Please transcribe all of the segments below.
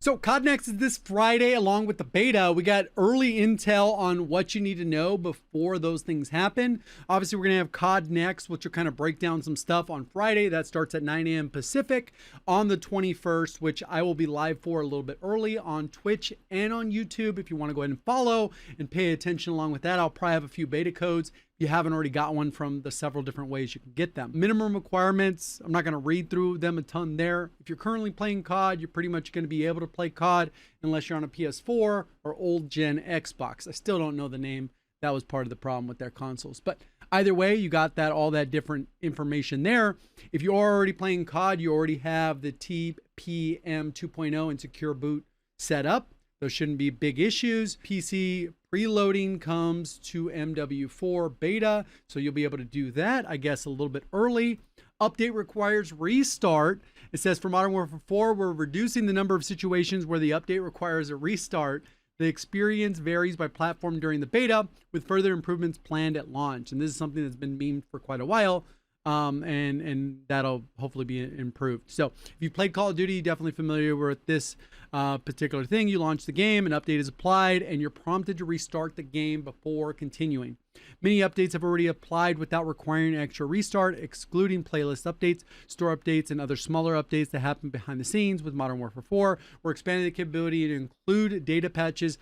So COD Next is this Friday along with the beta. We got early intel on what you need to know before those things happen. Obviously, we're going to have COD Next, which will kind of break down some stuff on Friday. That starts at 9 a.m. Pacific on the 21st, which I will be live for a little bit early on Twitch and on YouTube. If you want to go ahead and follow and pay attention along with that, I'll probably have a few beta codes. You haven't already got one from the several different ways you can get them. Minimum requirements, I'm not going to read through them a ton there. If you're currently playing COD, you're pretty much going to be able to play COD unless you're on a PS4 or old gen Xbox. I still don't know the name. That was part of the problem with their consoles. But either way, you got that all that different information there. If you're already playing COD, you already have the TPM 2.0 and secure boot set up. Those shouldn't be big issues. PC preloading comes to MW4 beta, so you'll be able to do that, I guess, a little bit early. Update requires restart. It says for Modern Warfare 4, we're reducing the number of situations where the update requires a restart. The experience varies by platform during the beta, with further improvements planned at launch. And this is something that's been memed for quite a while. And that'll hopefully be improved. So if you played Call of Duty, definitely familiar with this particular thing. You launch the game, an update is applied, and you're prompted to restart the game before continuing. Many updates have already applied without requiring an extra restart, excluding playlist updates, store updates, and other smaller updates that happen behind the scenes with Modern Warfare 4. We're expanding the capability to include data patches,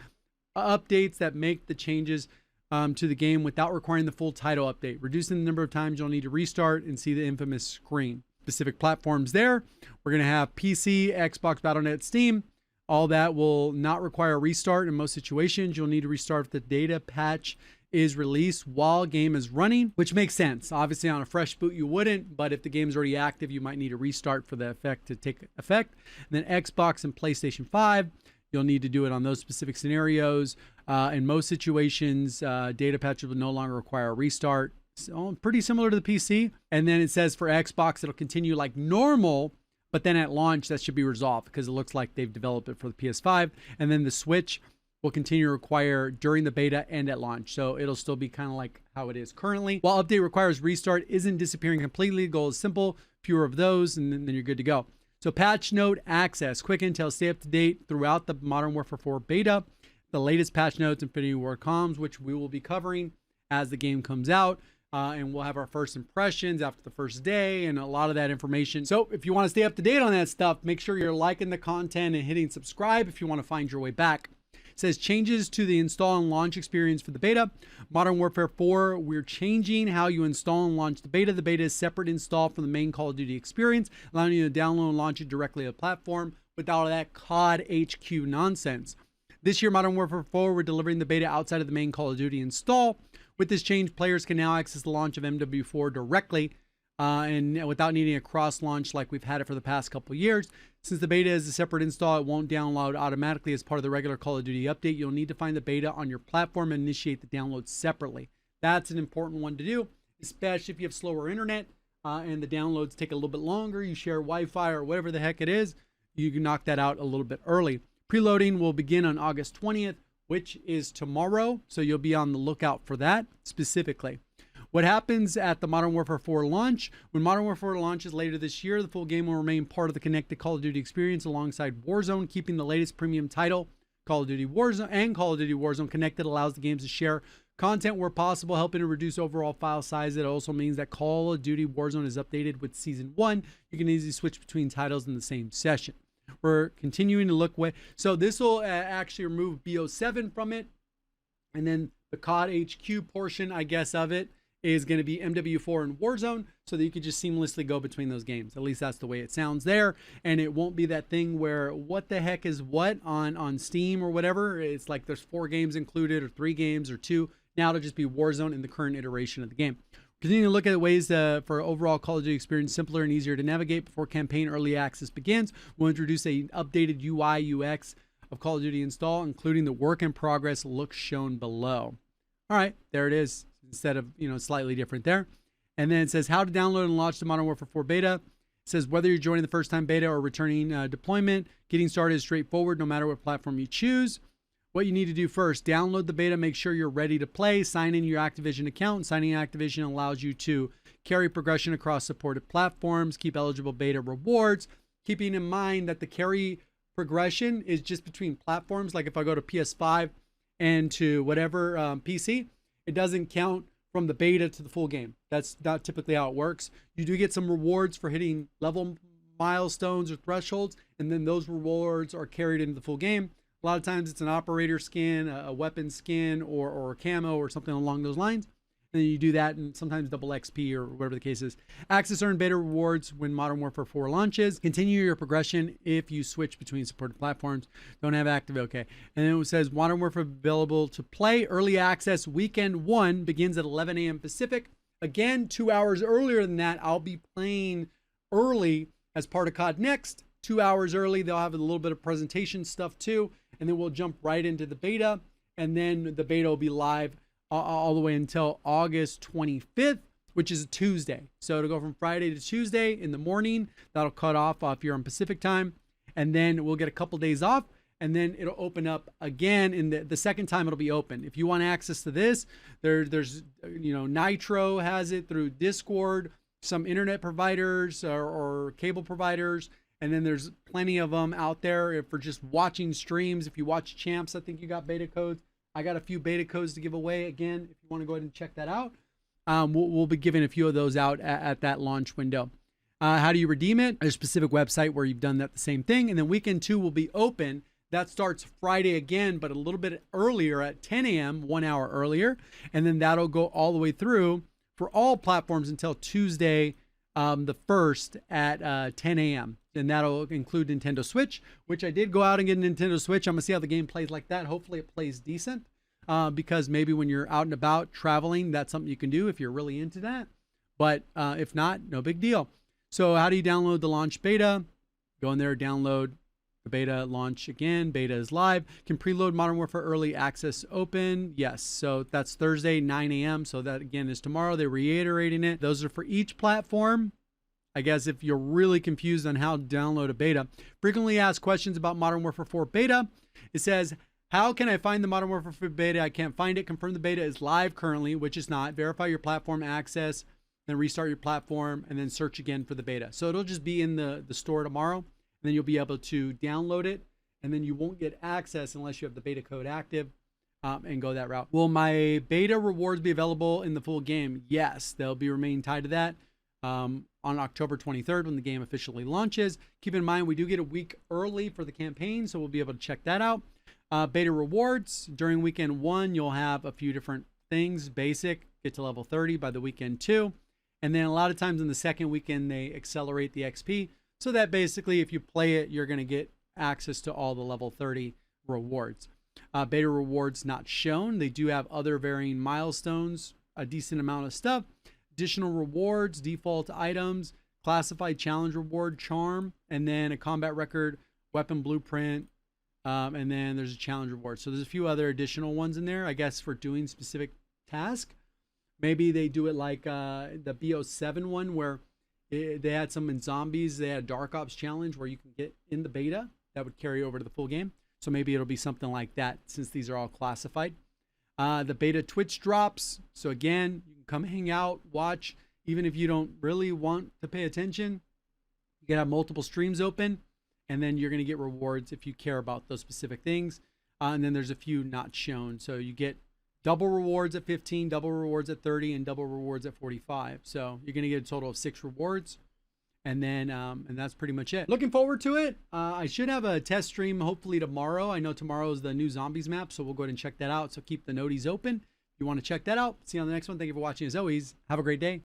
updates that make the changes to the game without requiring the full title update, reducing the number of times you'll need to restart and see the infamous screen. Specific platforms there. We're going to have PC, Xbox, Battle.net, Steam. All that will not require a restart in most situations. You'll need to restart if the data patch is released while game is running, which makes sense. Obviously on a fresh boot you wouldn't, but if the game's already active, you might need to restart for the effect to take effect. And then Xbox and PlayStation 5, you'll need to do it on those specific scenarios. In most situations, data patches will no longer require a restart. So pretty similar to the PC. And then it says for Xbox, it'll continue like normal, but then at launch, that should be resolved because it looks like they've developed it for the PS5. And then the Switch will continue to require during the beta and at launch. So it'll still be kind of like how it is currently. While update requires restart, isn't disappearing completely. The goal is simple, fewer of those, and then you're good to go. So patch note access, quick intel, stay up to date throughout the Modern Warfare 4 beta. The latest patch notes, Infinity War comms, which we will be covering as the game comes out. And we'll have our first impressions after the first day and a lot of that information. So if you want to stay up to date on that stuff, make sure you're liking the content and hitting subscribe if you want to find your way back. It says changes to the install and launch experience for the beta. Modern Warfare 4, we're changing how you install and launch the beta. The beta is separate install from the main Call of Duty experience, allowing you to download and launch it directly to the platform without all that COD HQ nonsense. This year, Modern Warfare 4, we're delivering the beta outside of the main Call of Duty install. With this change, players can now access the launch of MW4 directly and without needing a cross-launch like we've had it for the past couple of years. Since the beta is a separate install, it won't download automatically as part of the regular Call of Duty update. You'll need to find the beta on your platform and initiate the download separately. That's an important one to do, especially if you have slower internet and the downloads take a little bit longer. You share Wi-Fi or whatever the heck it is. You can knock that out a little bit early. Preloading will begin on August 20th, which is tomorrow. So you'll be on the lookout for that specifically. What happens at the Modern Warfare 4 launch? When Modern Warfare 4 launches later this year, the full game will remain part of the connected Call of Duty experience alongside Warzone, keeping the latest premium title, Call of Duty Warzone, and Call of Duty Warzone connected allows the games to share content where possible, helping to reduce overall file size. It also means that Call of Duty Warzone is updated with Season 1. You can easily switch between titles in the same session. We're continuing to look so this will actually remove BO7 from it, and then the COD HQ portion, I guess, of it is going to be MW4 and Warzone, so that you can just seamlessly go between those games. At least that's the way it sounds there, and it won't be that thing where what the heck is what on Steam or whatever. It's like there's 4 games included or 3 games or 2. Now it'll just be Warzone in the current iteration of the game. Continue to look at ways for overall Call of Duty experience simpler and easier to navigate before campaign early access begins. We'll introduce an updated UI UX of Call of Duty install, including the work in progress look shown below. All right, there it is, instead of, slightly different there. And then it says how to download and launch the Modern Warfare 4 beta. It says whether you're joining the first time beta or returning deployment, getting started is straightforward no matter what platform you choose. What you need to do first, download the beta, make sure you're ready to play, sign in your Activision account. Signing in Activision allows you to carry progression across supported platforms, keep eligible beta rewards, keeping in mind that the carry progression is just between platforms. Like if I go to PS5 and to whatever PC, it doesn't count from the beta to the full game. That's not typically how it works. You do get some rewards for hitting level milestones or thresholds, and then those rewards are carried into the full game. A lot of times it's an operator skin, a weapon skin, or a camo or something along those lines. And then you do that and sometimes double XP or whatever the case is. Access earned beta rewards when Modern Warfare 4 launches. Continue your progression if you switch between supported platforms. Don't have active, okay. And then it says Modern Warfare available to play. Early access weekend 1 begins at 11 a.m. Pacific. Again, 2 hours earlier than that, I'll be playing early as part of COD Next. 2 hours early, they'll have a little bit of presentation stuff too. And then we'll jump right into the beta. And then the beta will be live all the way until August 25th, which is a Tuesday. So it'll go from Friday to Tuesday in the morning. That'll cut off if you're on Pacific time. And then we'll get a couple days off. And then it'll open up again. In the second time it'll be open. If you want access to this, there's Nitro has it through Discord, some internet providers or cable providers. And then there's plenty of them out there for just watching streams. If you watch Champs, I think you got beta codes. I got a few beta codes to give away. Again, if you want to go ahead and check that out, we'll be giving a few of those out at that launch window. How do you redeem it? There's a specific website where you've done that the same thing. And then weekend 2 will be open. That starts Friday again, but a little bit earlier at 10 a.m., 1 hour earlier. And then that'll go all the way through for all platforms until Tuesday, the 1st at 10 a.m. And that'll include Nintendo Switch, which I did go out and get a Nintendo Switch. I'm going to see how the game plays like that. Hopefully it plays decent because maybe when you're out and about traveling, that's something you can do if you're really into that. But if not, no big deal. So how do you download the launch beta? Go in there, download the beta, launch again. Beta is live. Can preload Modern Warfare Early Access open? Yes. So that's Thursday, 9 a.m. So that again is tomorrow. They're reiterating it. Those are for each platform. I guess if you're really confused on how to download a beta. Frequently asked questions about Modern Warfare 4 beta. It says, how can I find the Modern Warfare 4 beta? I can't find it. Confirm the beta is live currently, which is not. Verify your platform access, then restart your platform, and then search again for the beta. So it'll just be in the store tomorrow, and then you'll be able to download it, and then you won't get access unless you have the beta code active and go that route. Will my beta rewards be available in the full game? Yes, they'll be remain tied to that. On October 23rd when the game officially launches. Keep in mind we do get a week early for the campaign, so we'll be able to check that out. Beta rewards during weekend 1, you'll have a few different things. Basic, get to level 30 by the weekend 2, and then a lot of times in the second weekend they accelerate the XP, so that basically if you play it, you're going to get access to all the level 30 rewards. Beta rewards not shown. They do have other varying milestones, a decent amount of stuff. Additional rewards, default items, classified challenge reward, charm, and then a combat record, weapon blueprint, and then there's a challenge reward. So there's a few other additional ones in there, I guess, for doing specific task. Maybe they do it like the BO7 one where they had some in zombies. They had Dark Ops challenge where you can get in the beta. That would carry over to the full game. So maybe it'll be something like that since these are all classified. The beta Twitch drops. So again, you can come hang out, watch. Even if you don't really want to pay attention, you can have multiple streams open, and then you're going to get rewards if you care about those specific things. And then there's a few not shown. So you get double rewards at 15, double rewards at 30, and double rewards at 45. So you're going to get a total of 6 rewards. And then, and that's pretty much it. Looking forward to it. I should have a test stream hopefully tomorrow. I know tomorrow is the new zombies map, so we'll go ahead and check that out. So keep the noties open. If you want to check that out, see you on the next one. Thank you for watching as always. Have a great day.